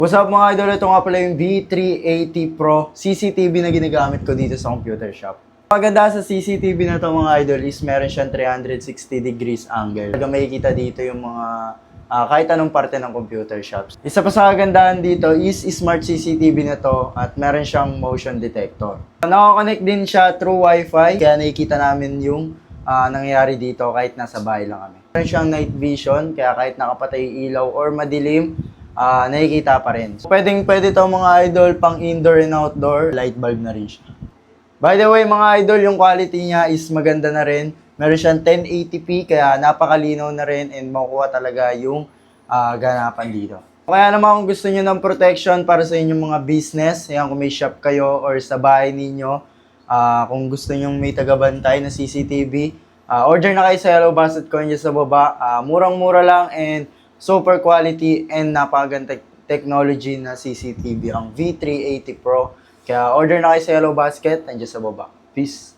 What's up mga idol? Ito nga pala yung V380 Pro CCTV na ginagamit ko dito sa computer shop. Maganda sa CCTV na to mga idol is meron siyang 360 degrees angle. Talaga makikita dito yung mga kahit anong parte ng computer shops. Isa pa sa kagandahan dito is smart CCTV na to at meron siyang motion detector. Nakakonect din siya through Wi-Fi kaya nakikita namin yung nangyayari dito kahit nasa bahay lang kami. Meron siyang night vision kaya kahit nakapatay yung ilaw or madilim, nakikita pa rin. Pwede to mga idol pang indoor and outdoor, light bulb na rin siya. By the way mga idol, yung quality niya is maganda na rin. Meron siyang 1080p kaya napakalinaw na rin and makukuha talaga yung ganapan dito. Kaya naman kung gusto niyo ng protection para sa inyong mga business, yan kung may shop kayo or sa bahay ninyo, kung gusto niyo may tagabantay na CCTV, order na kayo sa Hello Basket Coin dyan sa baba. Murang-mura lang and super quality and napakagandang technology na CCTV ang V380 Pro. Kaya order na kayo sa Hello Basket, nandiyan sa baba. Peace!